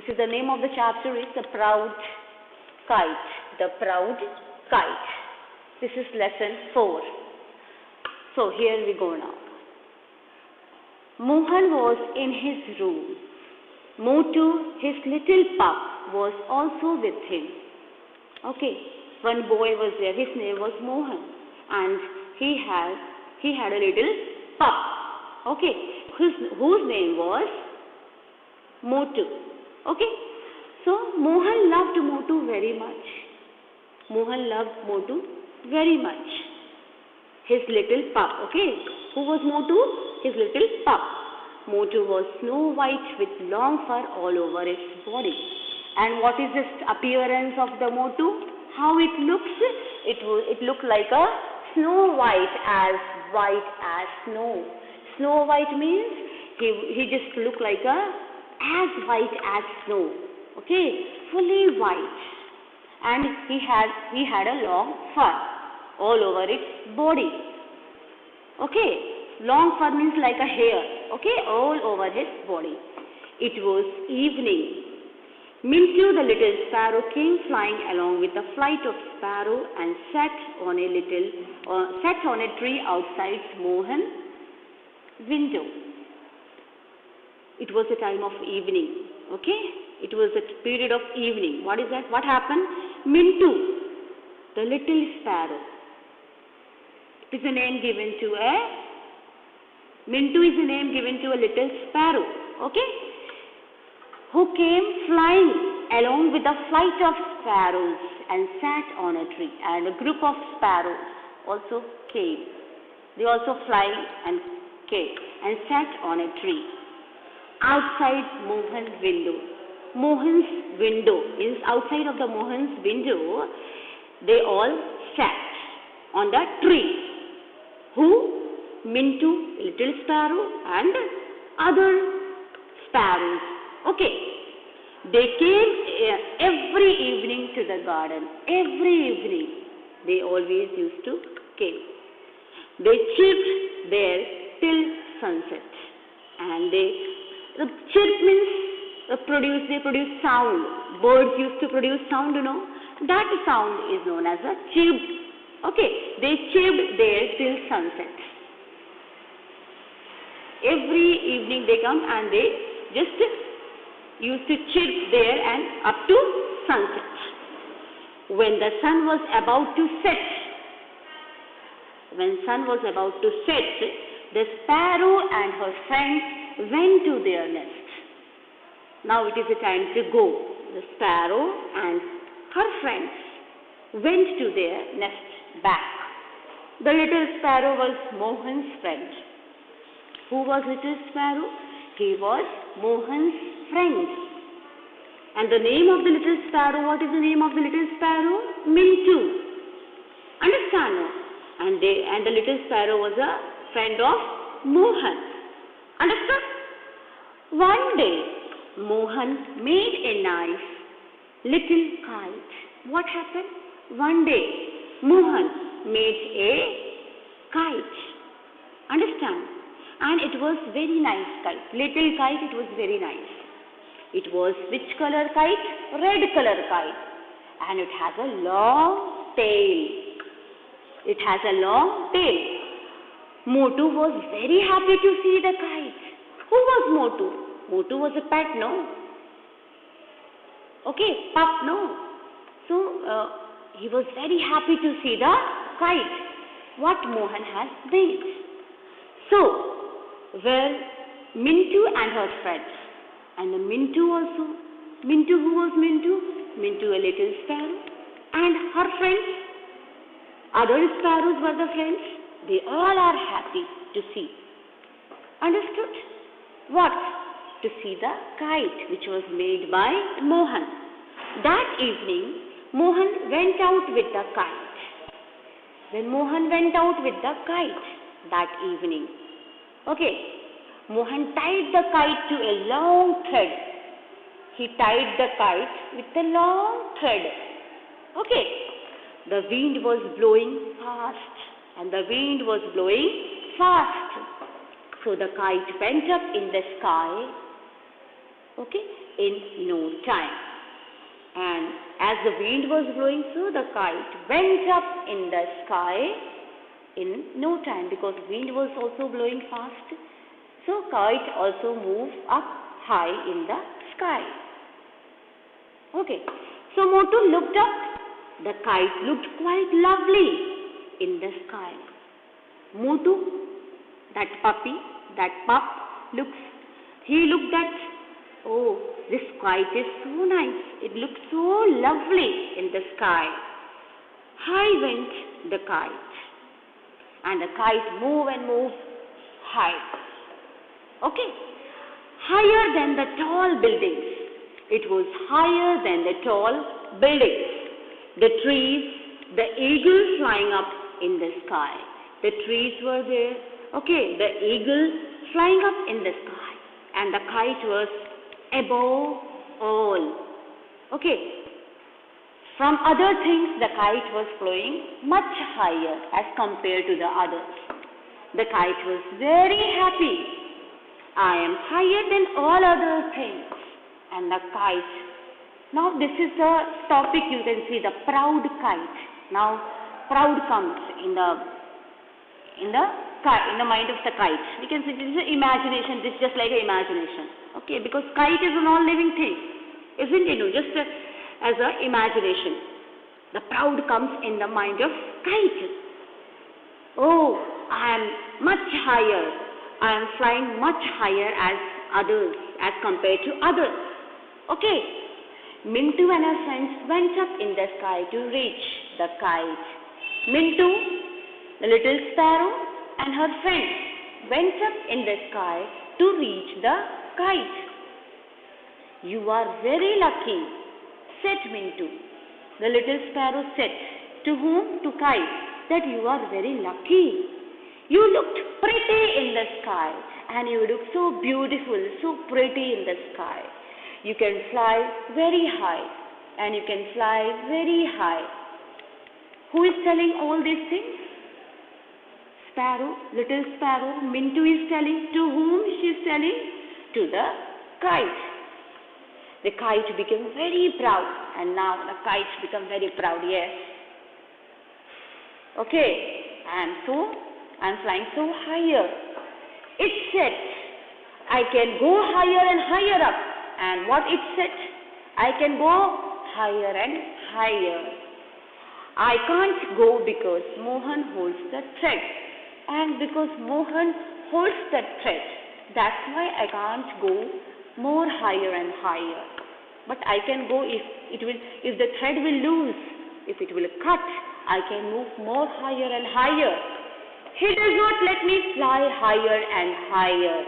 This is the name of the chapter is The Proud Kite. The Proud Kite. This is lesson 4. So here we go now. Mohan was in his room. Motu, his little pup, was also with him. Okay, one boy was there. His name was Mohan, and he had a little pup. Okay, whose name was Motu. Okay, so Mohan loved Motu very much. Mohan loved Motu very much. His little pup. Okay, who was Motu? His little pup. Motu was snow white with long fur all over his body. And what is the appearance of the Motu? How it looks? It looked like a snow white as snow. Snow white means he just looked like as white as snow. Okay, fully white. And he had a long fur all over its body. Okay. Long fur means like a hair, okay, all over his body. It was evening. Mintu, the little sparrow, came flying along with a flight of sparrow and sat on a tree outside Mohan's window. It was a time of evening, okay? It was a period of evening. What is that? What happened? Mintu, the little sparrow. It is a name given to Mintu is a name given to a little sparrow, okay, who came flying along with a flight of sparrows and sat on a tree. And a group of sparrows also came. They also fly and came and sat on a tree outside Mohan's window. Mohan's window is outside of the Mohan's window. They all sat on the tree. Who? Mintu, little sparrow, and other sparrows. Okay. They came every evening to the garden. Every evening. They always used to came. They chirped there till sunset. And the chirp means they produce sound. Birds used to produce sound, you know. That sound is known as a chirp. Okay. They chirped there till sunset. Every evening they come and they just used to chirp there and up to sunset. When the sun was about to set, the sparrow and her friends went to their nest. Now it is a time to go. The sparrow and her friends went to their nest back. The little sparrow was Mohan's friend. Who was little sparrow? He was Mohan's friend. And the name of the little sparrow, what is the name of the little sparrow? Mintu. Understand? And the little sparrow was a friend of Mohan. Understand? One day, Mohan made a nice little kite. What happened? One day, Mohan made a kite. Understand? And it was very nice kite. Little kite, it was very nice. It was which color kite? Red color kite. And it has a long tail. Motu was very happy to see the kite. Who was Motu? Motu was a pet, no? Okay, pup, no? So, he was very happy to see the kite. What Mohan has made. So, were Mintu and her friends. And the Mintu also. Mintu, who was Mintu? Mintu, a little sparrow. And her friends. Other sparrows were the friends. They all are happy to see. Understood? What? To see the kite which was made by Mohan. That evening, Mohan went out with the kite. When Mohan went out with the kite that evening, okay, Mohan tied the kite to a long thread. He tied the kite with a long thread. Okay, the wind was blowing fast. So the kite went up in the sky okay, in no time. And as the wind was blowing, so the kite went up in the sky in no time, because wind was also blowing fast. So kite also moved up high in the sky. Okay. So Motu looked up. The kite looked quite lovely in the sky. Motu, that puppy, that pup, he looked at, oh, this kite is so nice. It looked so lovely in the sky. High went the kite. And the kite moved and moved high. Okay. Higher than the tall buildings. It was higher than the tall buildings. The trees, the eagle flying up in the sky. The trees were there. Okay, the eagle flying up in the sky. And the kite was above all. Okay. From other things, the kite was flying much higher as compared to the others. The kite was very happy. I am higher than all other things. And the kite. Now this is the topic, you can see, the proud kite. Now proud comes in the mind of the kite. We can say this is imagination. This is just like an imagination. Okay, because kite is a non-living thing, isn't it? Just as an imagination. The proud comes in the mind of kite. Oh, I am much higher. I am flying much higher as others, as compared to others. Okay. Mintu and her friends went up in the sky to reach the kite. Mintu, the little sparrow, and her friends went up in the sky to reach the kite. You are very lucky, said Mintu. The little sparrow said, to whom? To kite, that you are very lucky. You looked pretty in the sky, and you look so beautiful, so pretty in the sky. You can fly very high, and you can fly very high. Who is telling all these things? Sparrow, little sparrow. Mintu is telling. To whom she is telling? To the kite. The kite became very proud, and now the kite become very proud. Yes. Okay, and so I am flying so higher. It said, I can go higher and higher up. And what it said, I can go higher and higher. I can't go because Mohan holds the thread. And because Mohan holds the thread, that's why I can't go more higher and higher. But I can go if the thread will lose, if it will cut, I can move more higher and higher. He does not let me fly higher and higher.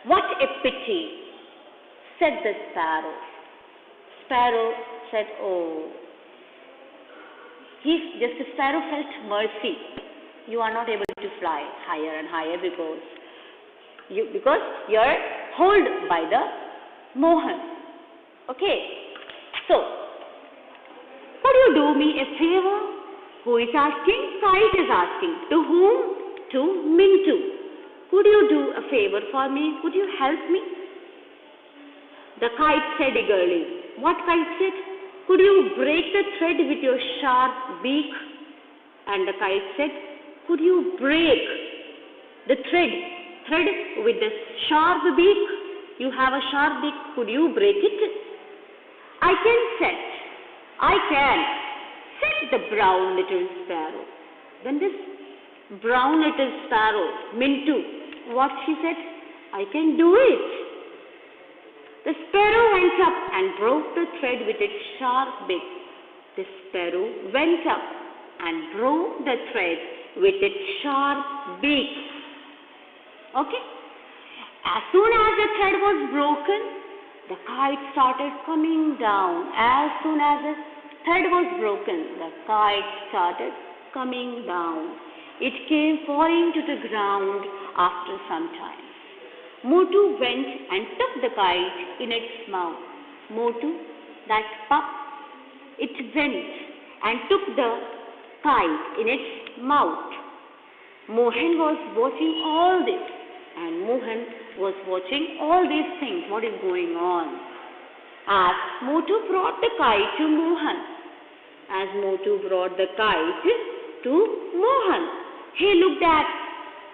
What a pity, said the sparrow. Sparrow said, oh. The sparrow felt mercy. You are not able to fly higher and higher because you are held by the Mohan. Okay. So, could you do me a favor? Who is asking? Kite is asking. To whom? To Mintu. Could you do a favor for me? Could you help me? The kite said eagerly. What kite said? Could you break the thread with your sharp beak? And the kite said, could you break the thread with the sharp beak? You have a sharp beak. Could you break it? I can, said the brown little sparrow. Then this brown little sparrow, Mintu, what she said? I can do it. The sparrow went up and broke the thread with its sharp beak. The sparrow went up and broke the thread with its sharp beak. Okay? As soon as the thread was broken, the kite started coming down. As soon as the thread was broken, the kite started coming down. It came falling to the ground after some time. Motu went and took the kite in its mouth. Motu, that pup, it went and took the kite in its mouth. Mohan was watching all this, and Mohan was watching all these things, what is going on. As Motu brought the kite to Mohan. As Motu brought the kite to Mohan, he looked at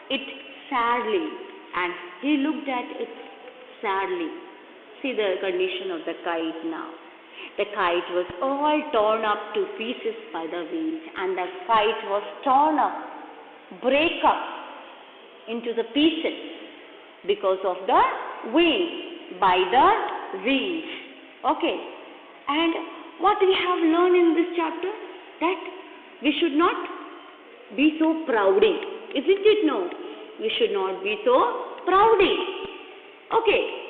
it sadly, and he looked at it sadly. See the condition of the kite now. The kite was all torn up to pieces by the winds, and the kite was torn up, break up into the pieces because of the wind, by the winds. Okay, and what we have learned in this chapter? That we should not be so prouding, isn't it? No, we should not be so prouding. Okay.